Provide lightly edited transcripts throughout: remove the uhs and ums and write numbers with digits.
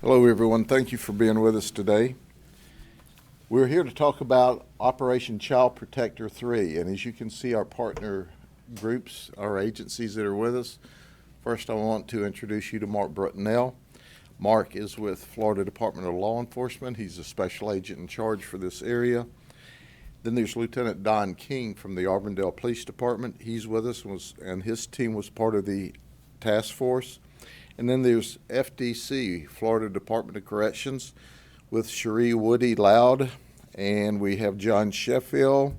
Hello, everyone. Thank you for being with us today. We're here to talk about Operation Child Protector 3, and as you can see, our partner groups, our agencies that are with us. First, I want to introduce you to Mark Brutnell. Mark is with Florida Department of Law Enforcement. He's a special agent in charge for this area. Then there's Lieutenant Don King from the Auburndale Police Department. He's with us and his team was part of the task force. And then there's FDC, Florida Department of Corrections, with Cherie Woody Loud. And we have John Sheffield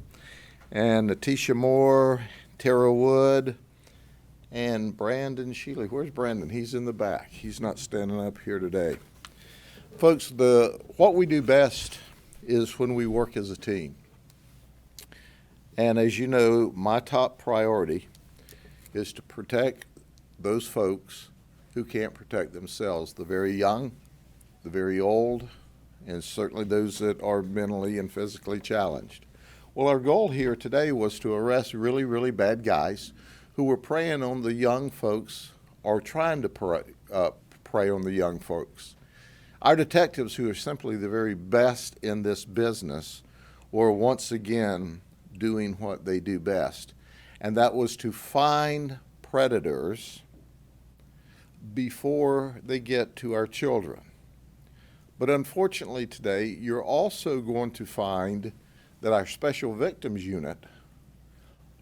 and Natisha Moore, Tara Wood, and Brandon Shealy. Where's Brandon? He's in the back. He's not standing up here today. Folks, what we do best is when we work as a team. And as you know, my top priority is to protect those folks who can't protect themselves, the very young, the very old, and certainly those that are mentally and physically challenged. Well, our goal here today was to arrest really, really bad guys who were preying on the young folks or trying to prey on the young folks. Our detectives, who are simply the very best in this business, were once again doing what they do best, and that was to find predators before they get to our children. But unfortunately today, you're also going to find that our Special Victims Unit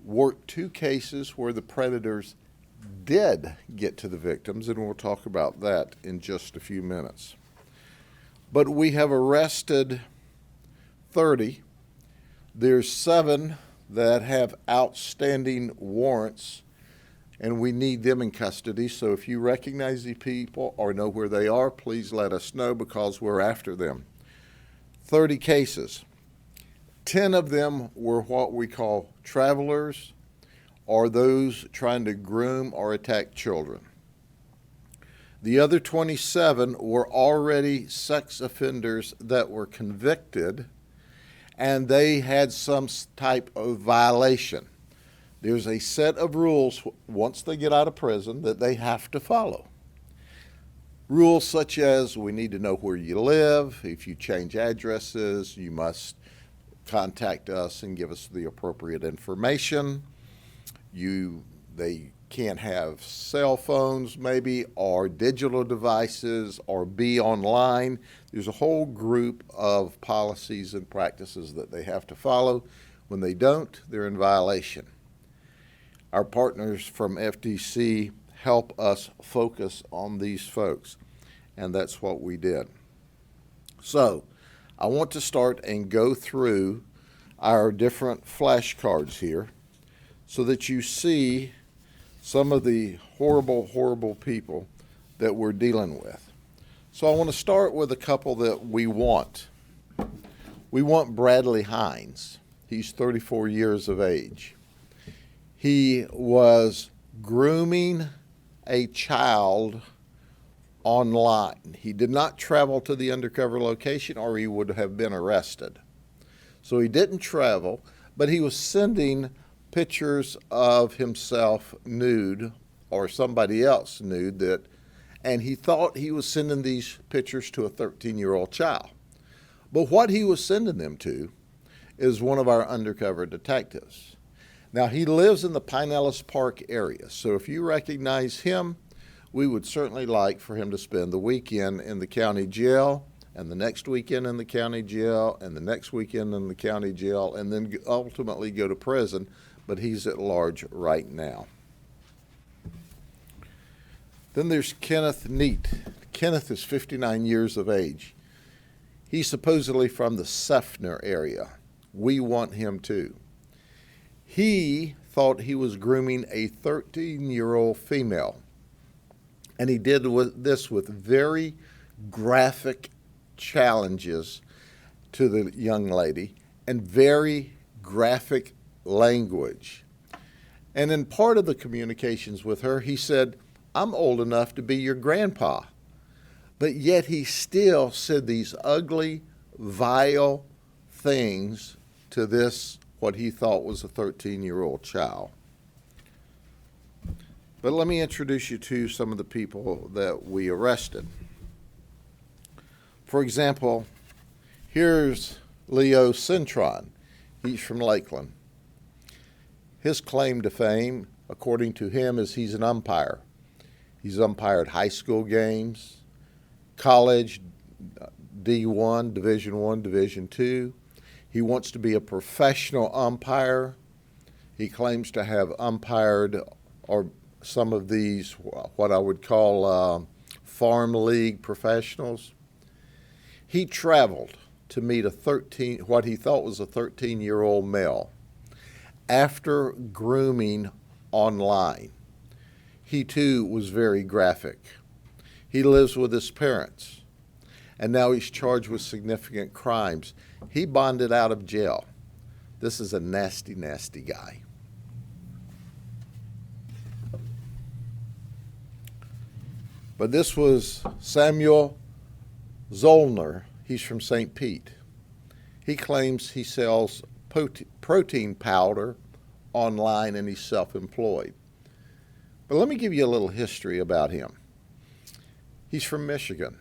worked two cases where the predators did get to the victims, and we'll talk about that in just a few minutes. But we have arrested 30. There's 7 that have outstanding warrants, and we need them in custody. So if you recognize these people or know where they are, please let us know because we're after them. 30 cases. 10 of them were what we call travelers or those trying to groom or attack children. The other 27 were already sex offenders that were convicted, and they had some type of violation. There's a set of rules once they get out of prison that they have to follow. Rules such as we need to know where you live. If you change addresses, you must contact us and give us the appropriate information. They can't have cell phones maybe, or digital devices, or be online. There's a whole group of policies and practices that they have to follow. When they don't, they're in violation. Our partners from FDC help us focus on these folks, and that's what we did. So I want to start and go through our different flashcards here so that you see some of the horrible, horrible people that we're dealing with. So I want to start with a couple that we want. We want Bradley Hines. He's 34 years of age. He was grooming a child online. He did not travel to the undercover location or he would have been arrested. So he didn't travel, but he was sending pictures of himself nude or somebody else nude, and he thought he was sending these pictures to a 13-year-old child. But what he was sending them to is one of our undercover detectives. Now, he lives in the Pinellas Park area, so if you recognize him, we would certainly like for him to spend the weekend in the county jail, and the next weekend in the county jail, and the next weekend in the county jail, and then ultimately go to prison, but he's at large right now. Then there's Kenneth Neat. Kenneth is 59 years of age. He's supposedly from the Seffner area. We want him too. He thought he was grooming a 13-year-old female, and he did this with very graphic challenges to the young lady and very graphic language. And in part of the communications with her, he said, "I'm old enough to be your grandpa." But yet he still said these ugly, vile things to this, what he thought was a 13-year-old child. But let me introduce you to some of the people that we arrested. For example, here's Leo Cintron. He's from Lakeland. His claim to fame, according to him, is he's an umpire. He's umpired high school games, college, D1, Division I, Division II. He wants to be a professional umpire. He claims to have umpired or some of these, what I would call farm league professionals. He traveled to meet what he thought was a 13-year-old male after grooming online. He too was very graphic. He lives with his parents, and now he's charged with significant crimes. He bonded out of jail. This is a nasty, nasty guy. But this was Samuel Zollner. He's from St. Pete. He claims he sells protein powder online and he's self-employed. But let me give you a little history about him. He's from Michigan.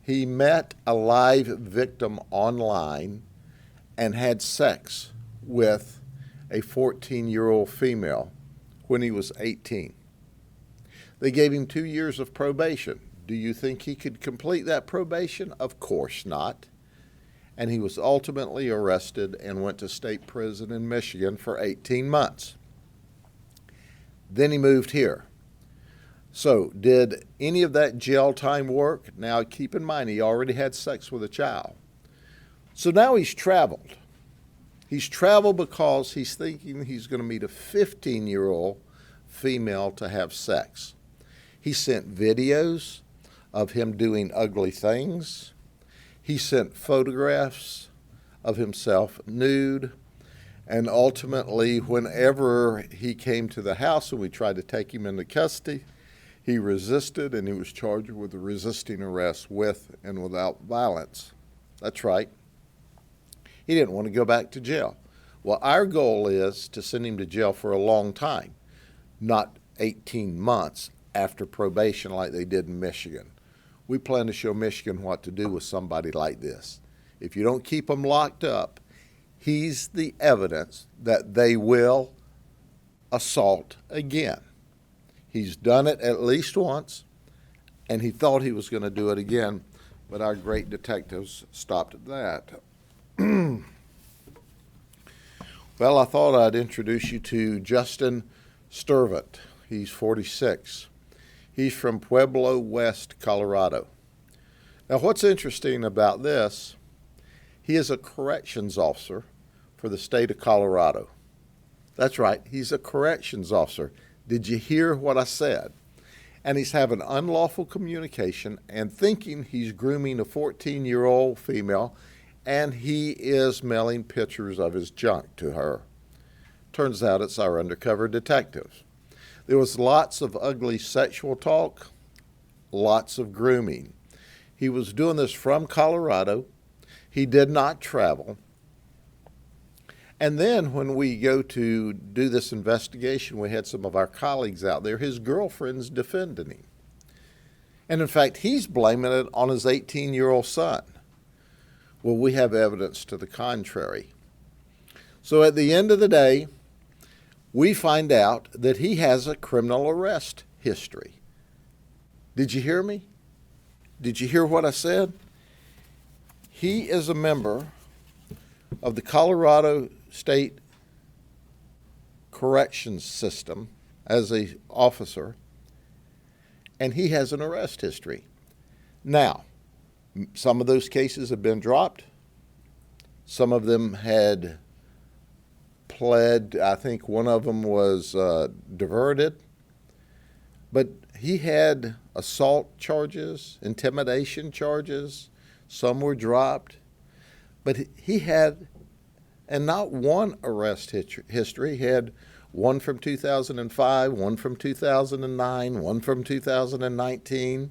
He met a live victim online and had sex with a 14-year-old female when he was 18. They gave him 2 years of probation. Do you think he could complete that probation? Of course not. And he was ultimately arrested and went to state prison in Michigan for 18 months. Then he moved here. So did any of that jail time work? Now keep in mind, he already had sex with a child. So now he's traveled. He's traveled because he's thinking he's going to meet a 15-year-old female to have sex. He sent videos of him doing ugly things. He sent photographs of himself nude. And ultimately, whenever he came to the house and we tried to take him into custody, he resisted and he was charged with resisting arrest with and without violence. That's right. He didn't want to go back to jail. Well, our goal is to send him to jail for a long time, not 18 months after probation like they did in Michigan. We plan to show Michigan what to do with somebody like this. If you don't keep them locked up, he's the evidence that they will assault again. He's done it at least once, and he thought he was going to do it again, but our great detectives stopped at that. Well, I thought I'd introduce you to Justin Sturvant. He's 46. He's from Pueblo West, Colorado. Now, what's interesting about this, he is a corrections officer for the state of Colorado. That's right, he's a corrections officer. Did you hear what I said? And he's having unlawful communication and thinking he's grooming a 14-year-old female, and he is mailing pictures of his junk to her. Turns out it's our undercover detectives. There was lots of ugly sexual talk, lots of grooming. He was doing this from Colorado. He did not travel. And then when we go to do this investigation, we had some of our colleagues out there. His girlfriend's defending him. And in fact, he's blaming it on his 18-year-old son. Well, we have evidence to the contrary. So at the end of the day, we find out that he has a criminal arrest history. Did you hear me? Did you hear what I said? He is a member of the Colorado State Corrections System as an officer, and he has an arrest history. Now, some of those cases have been dropped. Some of them had pled. I think one of them was diverted. But he had assault charges, intimidation charges. Some were dropped. But he had, and not one arrest history. He had one from 2005, one from 2009, one from 2019,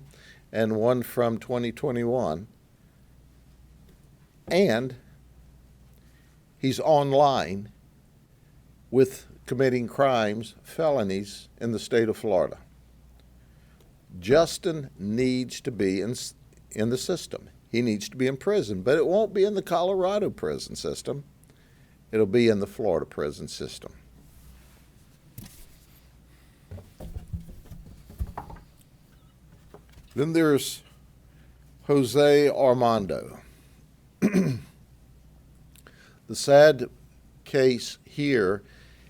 and one from 2021. And he's online with committing crimes, felonies in the state of Florida. Justin needs to be in the system. he needs to be in prison. But it won't be in the Colorado prison system. It'll be in the Florida prison system. Then there's Jose Armando. The sad case here,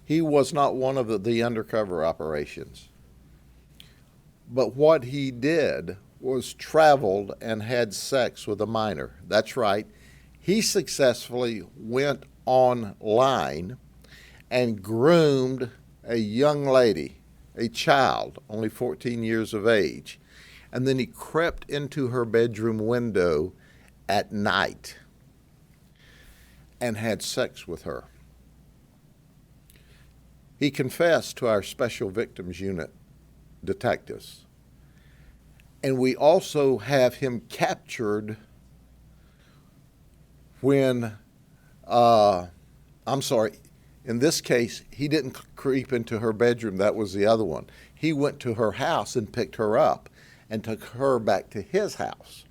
he was not one of the undercover operations. But what he did was traveled and had sex with a minor. That's right. He successfully went online and groomed a young lady, a child, only 14 years of age. And then he crept into her bedroom window at night and had sex with her. He confessed to our Special Victims Unit detectives. And we also have him captured when, in this case, he didn't creep into her bedroom. That was the other one. He went to her house and picked her up and took her back to his house.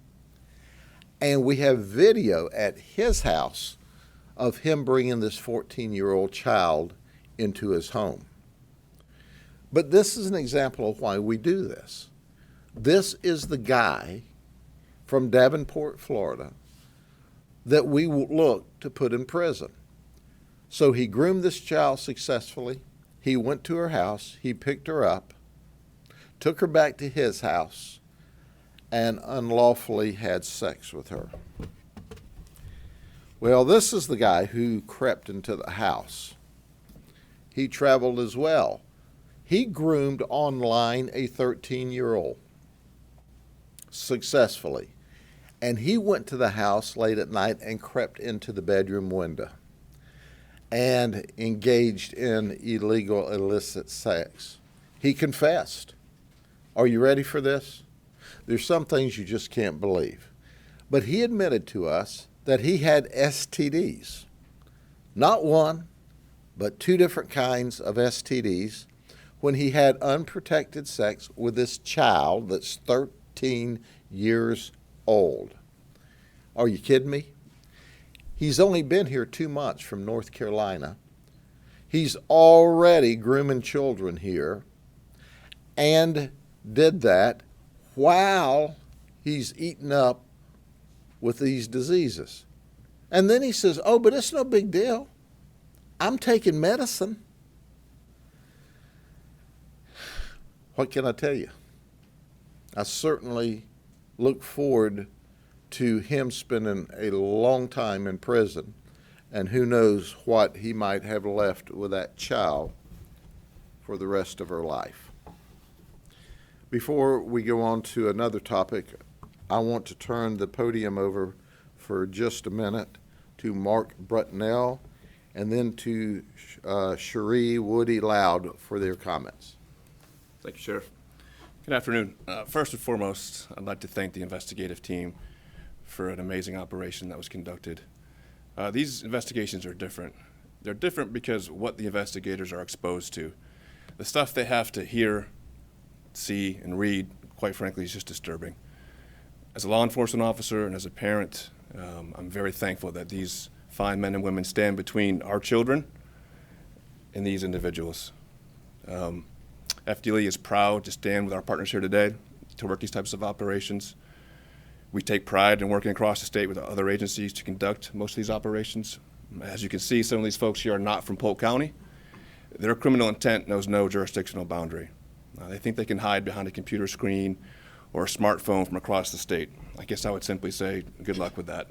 And we have video at his house of him bringing this 14-year-old child into his home. But this is an example of why we do this. This is the guy from Davenport, Florida, that we look to put in prison. So he groomed this child successfully. He went to her house. He picked her up, took her back to his house, and unlawfully had sex with her. Well, this is the guy who crept into the house. He traveled as well. He groomed online a 13-year-old successfully. And he went to the house late at night and crept into the bedroom window and engaged in illegal, illicit sex. He confessed. Are you ready for this? There's some things you just can't believe. But he admitted to us that he had STDs. Not one, but two different kinds of STDs when he had unprotected sex with this child that's 13 years old. Are you kidding me? He's only been here 2 months from North Carolina. He's already grooming children here and did that while he's eaten up with these diseases. And then he says, oh, but it's no big deal. I'm taking medicine. What can I tell you? I certainly look forward to him spending a long time in prison, and who knows what he might have left with that child for the rest of her life. Before we go on to another topic, I want to turn the podium over for just a minute to Mark Brutnell and then to Cherie Woody Loud for their comments. Thank you, Sheriff. Good afternoon. First and foremost, I'd like to thank the investigative team for an amazing operation that was conducted. These investigations are different. They're different because what the investigators are exposed to. The stuff they have to hear, see, and read, quite frankly, is just disturbing. As a law enforcement officer and as a parent, I'm very thankful that these fine men and women stand between our children and these individuals. FDLE is proud to stand with our partners here today to work these types of operations. We take pride in working across the state with other agencies to conduct most of these operations. As you can see, some of these folks here are not from Polk County. Their criminal intent knows no jurisdictional boundary. They think they can hide behind a computer screen or a smartphone from across the state. I guess I would simply say good luck with that.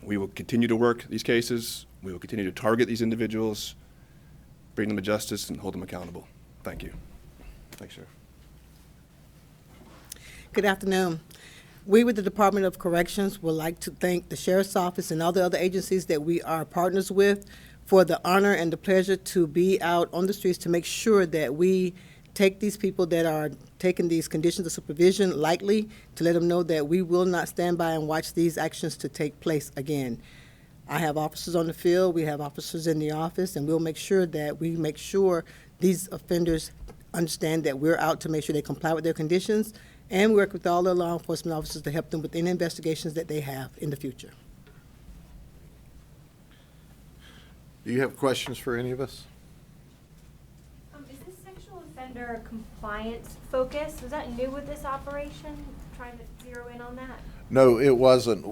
We will continue to work these cases. We will continue to target these individuals, bring them to justice, and hold them accountable. Thank you. Thanks, Sheriff. Good afternoon. We with the Department of Corrections would like to thank the Sheriff's Office and all the other agencies that we are partners with for the honor and the pleasure to be out on the streets to make sure that we take these people that are taking these conditions of supervision lightly, to let them know that we will not stand by and watch these actions to take place again. I have officers on the field, we have officers in the office, and we'll make sure that we make sure these offenders understand that we're out to make sure they comply with their conditions and we work with all the law enforcement officers to help them with any investigations that they have in the future. Do you have questions for any of us? Is this sexual offender compliance focus, was that new with this operation? Trying to zero in on that? No, it wasn't.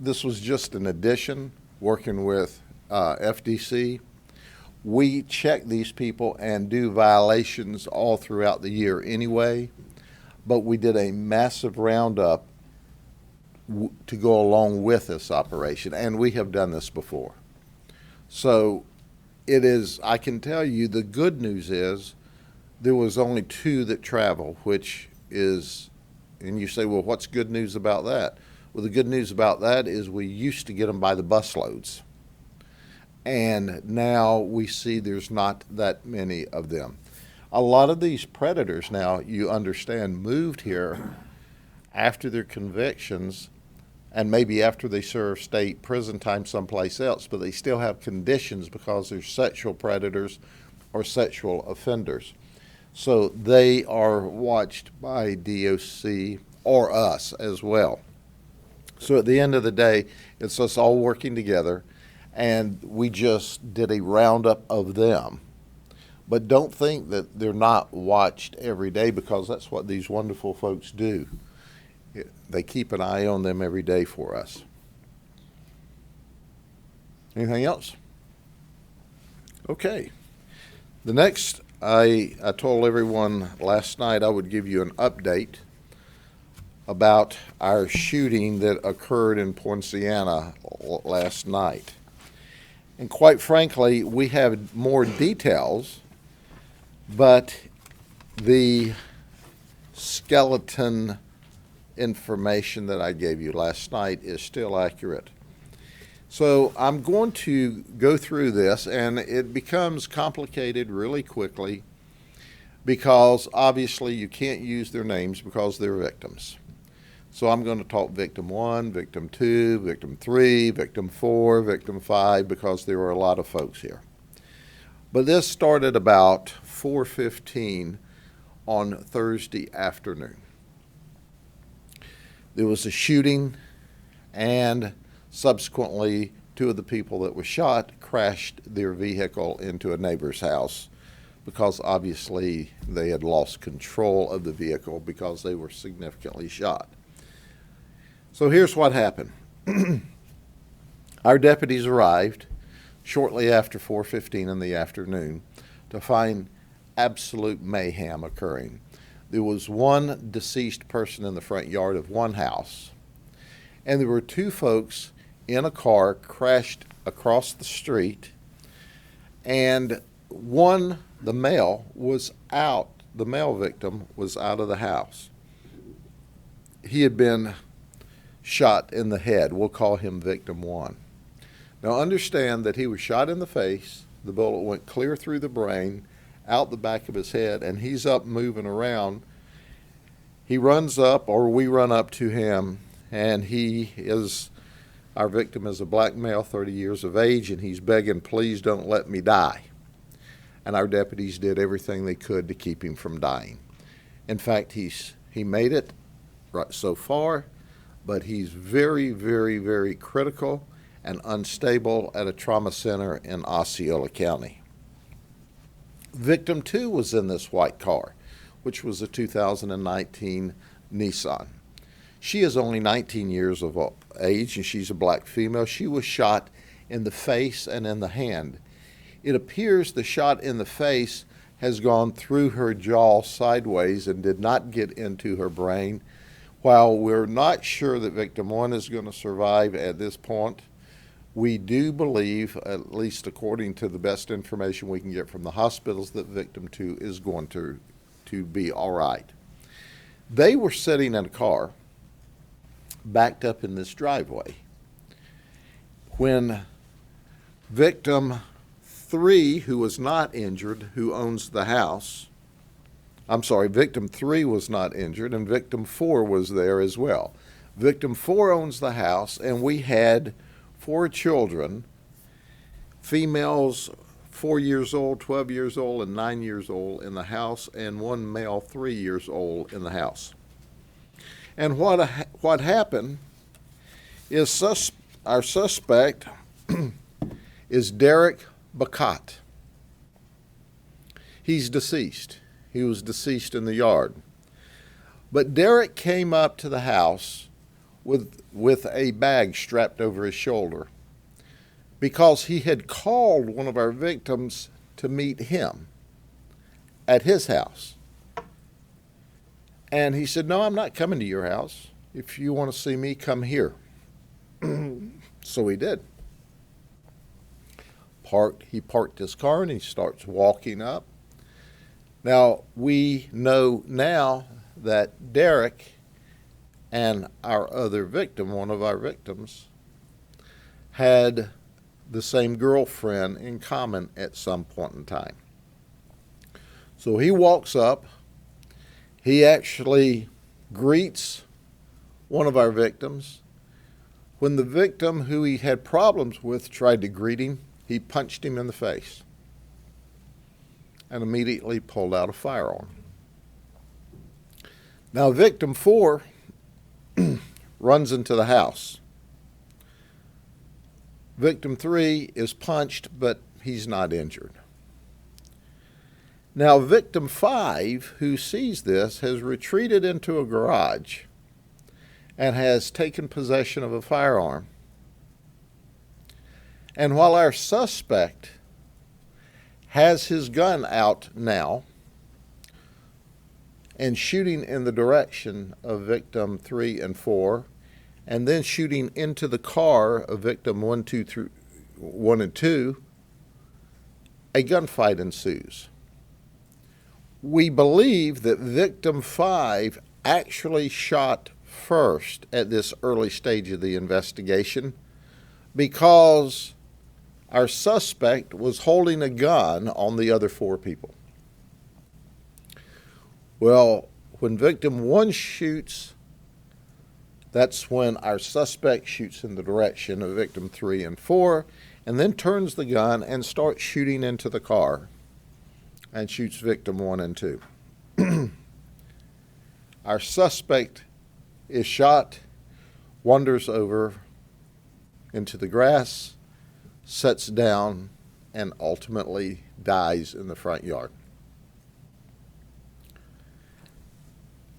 This was just an addition, working with FDC. We check these people and do violations all throughout the year anyway, but we did a massive roundup to go along with this operation, and we have done this before. So it is, I can tell you, the good news is there was only 2 that travel, which is, and you say, well, what's good news about that? Well, the good news about that is we used to get them by the busloads. And now we see there's not that many of them. A lot of these predators now, you understand, moved here after their convictions and maybe after they serve state prison time someplace else, but they still have conditions because they're sexual predators or sexual offenders. So they are watched by DOC or us as well. So at the end of the day, it's us all working together, and we just did a roundup of them. But don't think that they're not watched every day, because that's what these wonderful folks do. They keep an eye on them every day for us. Anything else? Okay. The next, I told everyone last night I would give you an update about our shooting that occurred in Poinciana last night. And quite frankly, we have more details, but the skeleton information that I gave you last night is still accurate. So I'm going to go through this, and it becomes complicated really quickly because obviously you can't use their names because they're victims. So I'm going to talk victim 1, victim 2, victim 3, victim 4, victim 5, because there were a lot of folks here. But this started about 4:15 on Thursday afternoon. There was a shooting, and subsequently 2 of the people that were shot crashed their vehicle into a neighbor's house because obviously they had lost control of the vehicle because they were significantly shot. So here's what happened. Our deputies arrived shortly after 4:15 in the afternoon to find absolute mayhem occurring. There was one deceased person in the front yard of one house, and there were 2 folks in a car crashed across the street, and the male victim was out of the house. He had been shot in the head. We'll call him victim 1. Now understand that he was shot in the face. The bullet went clear through the brain, out the back of his head, and he's up moving around. He runs up, or we run up to him, and our victim is a black male, 30 years of age, and he's begging, please don't let me die. And our deputies did everything they could to keep him from dying. In fact, he made it right so far, but he's very, very, very critical and unstable at a trauma center in Osceola County. Victim 2 was in this white car, which was a 2019 Nissan. She is only 19 years of age, and she's a black female. She was shot in the face and in the hand. It appears the shot in the face has gone through her jaw sideways and did not get into her brain. While we're not sure that victim 1 is going to survive at this point, we do believe, at least according to the best information we can get from the hospitals, that victim 2 is going to be all right. They were sitting in a car backed up in this driveway when victim 3, who was not injured, who owns the house, victim 3 was not injured, and victim 4 was there as well. Victim 4 owns the house, and we had 4 children, females 4 years old, 12 years old, and 9 years old in the house, and one male 3 years old in the house. And what happened is our suspect is Derek Bacot. He's deceased. He was deceased in the yard. But Derek came up to the house with a bag strapped over his shoulder because he had called one of our victims to meet him at his house. And he said, "No, I'm not coming to your house. If you want to see me, come here." So he did. He parked his car and he starts walking up. Now, we know now that Derek and our other victim, one of our victims, had the same girlfriend in common at some point in time. So he walks up. He actually greets one of our victims. When the victim who he had problems with tried to greet him, he punched him in the face and immediately pulled out a firearm. Now, victim 4 runs into the house. Victim 3 is punched, but he's not injured. Now, victim 5, who sees this, has retreated into a garage and has taken possession of a firearm. And while our suspect has his gun out now and shooting in the direction of victim 3 and 4, and then shooting into the car of victim 1 and 2, a gunfight ensues. We believe that victim 5 actually shot first at this early stage of the investigation because our suspect was holding a gun on the other 4 people. Well, when victim 1 shoots, that's when our suspect shoots in the direction of victim 3 and 4, and then turns the gun and starts shooting into the car and shoots victim 1 and 2. Our suspect is shot, wanders over into the grass, sits down, and ultimately dies in the front yard.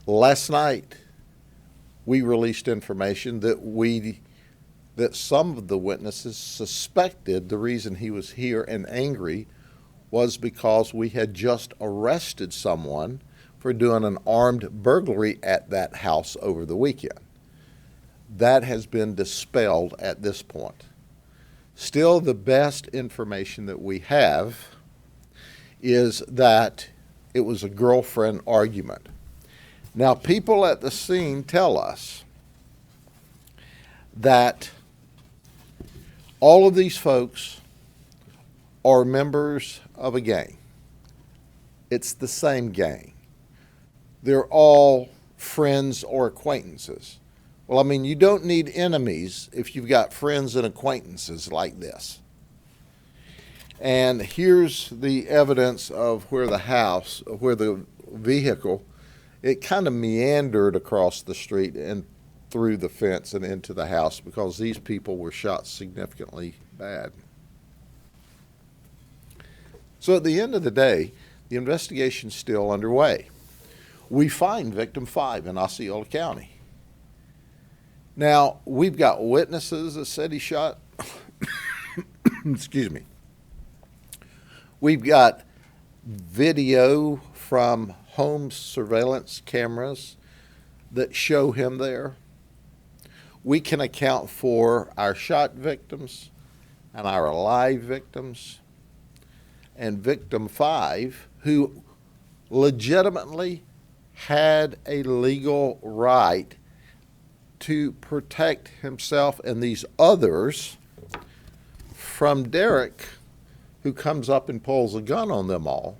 Last night, we released information that some of the witnesses suspected the reason he was here and angry was because we had just arrested someone for doing an armed burglary at that house over the weekend. That has been dispelled at this point. Still, the best information that we have is that it was a girlfriend argument. Now, people at the scene tell us that all of these folks are members of a gang. It's the same gang. They're all friends or acquaintances. Well, I mean, you don't need enemies if you've got friends and acquaintances like this. And here's the evidence of where the vehicle, it kind of meandered across the street and through the fence and into the house because these people were shot significantly bad. So at the end of the day, the investigation's still underway. We find victim 5 in Osceola County. Now, we've got witnesses that said he shot. Excuse me. We've got video from home surveillance cameras that show him there. We can account for our shot victims and our alive victims and victim 5, who legitimately had a legal right to protect himself and these others from Derek, who comes up and pulls a gun on them all,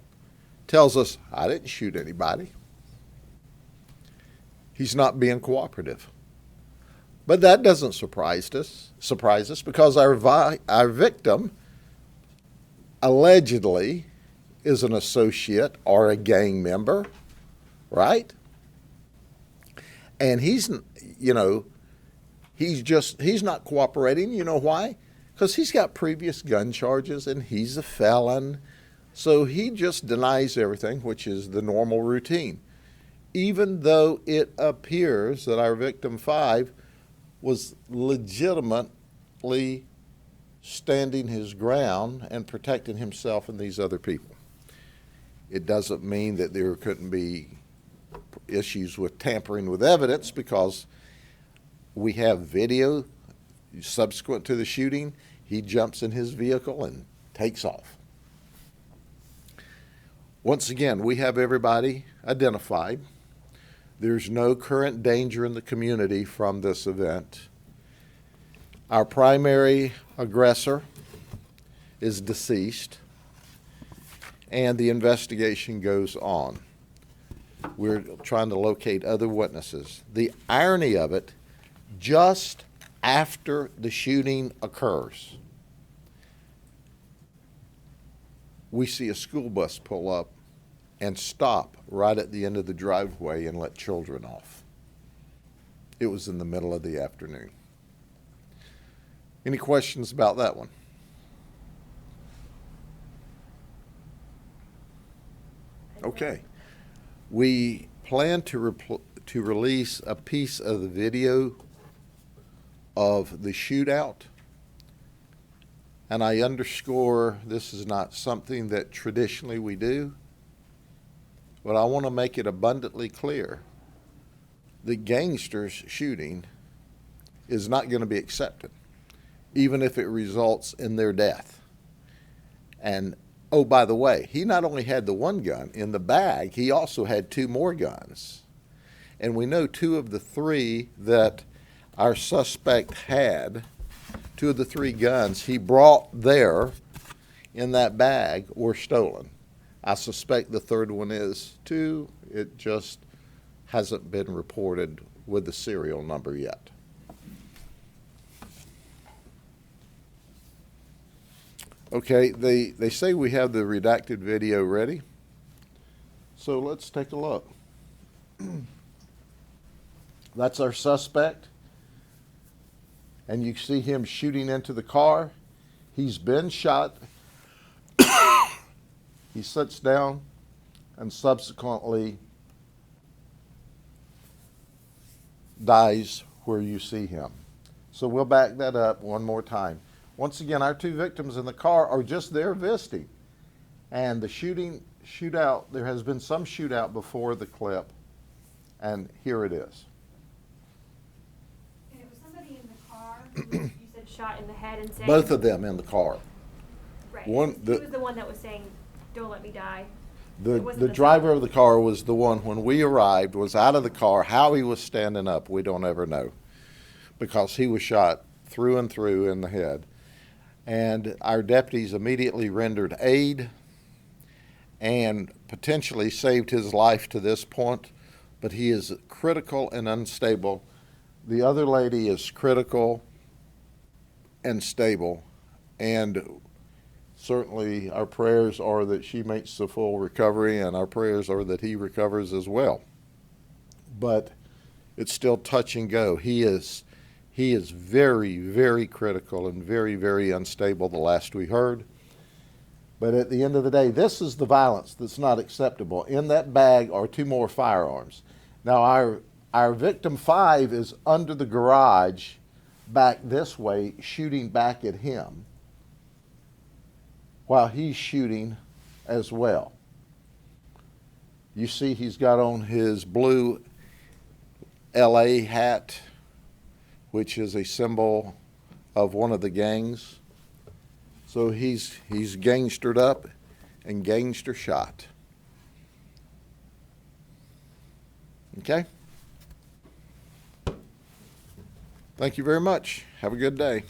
tells us, "I didn't shoot anybody." He's not being cooperative. But that doesn't surprise us because our victim allegedly is an associate or a gang member, right? And he's not cooperating. You know why? Because he's got previous gun charges and he's a felon. So he just denies everything, which is the normal routine. Even though it appears that our victim 5 was legitimately standing his ground and protecting himself and these other people. It doesn't mean that there couldn't be issues with tampering with evidence, because we have video subsequent to the shooting. He jumps in his vehicle and takes off. Once again, we have everybody identified. There's no current danger in the community from this event. Our primary aggressor is deceased, and the investigation goes on. We're trying to locate other witnesses. The irony of it, just after the shooting occurs, we see a school bus pull up and stop right at the end of the driveway and let children off. It was in the middle of the afternoon. Any questions about that one? Okay. We plan to release a piece of the video of the shootout. And I underscore, this is not something that traditionally we do, but I want to make it abundantly clear. The gangster's shooting is not going to be accepted, even if it results in their death. And oh, by the way, he not only had the one gun in the bag, he also had 2 more guns. And we know 2 of the 3 that our suspect had, 2 of the 3 guns he brought there in that bag were stolen. I suspect the 3rd one is too. It just hasn't been reported with the serial number yet. Okay, they say we have the redacted video ready, so let's take a look. That's our suspect, and you see him shooting into the car. He's been shot. He sits down and subsequently dies where you see him. So we'll back that up one more time. Once again, our 2 victims in the car are just there visiting. And the shootout, there has been some shootout before the clip, and here it is. And it was somebody in the car who you said shot in the head and saying... Both of them in the car. Right. One, he was the one that was saying, "Don't let me die." The driver of the car was the one, when we arrived, was out of the car. How he was standing up, we don't ever know, because he was shot through and through in the head. And our deputies immediately rendered aid and potentially saved his life to this point, but he is critical and unstable. The other lady is critical and stable, and certainly our prayers are that she makes the full recovery, and our prayers are that he recovers as well. But it's still touch and go. He is very, very critical and very, very unstable, the last we heard. But at the end of the day, this is the violence that's not acceptable. In that bag are 2 more firearms. Now, our victim 5 is under the garage back this way, shooting back at him while he's shooting as well. You see he's got on his blue LA hat, which is a symbol of one of the gangs. So he's gangstered up and gangster shot. Okay? Thank you very much. Have a good day.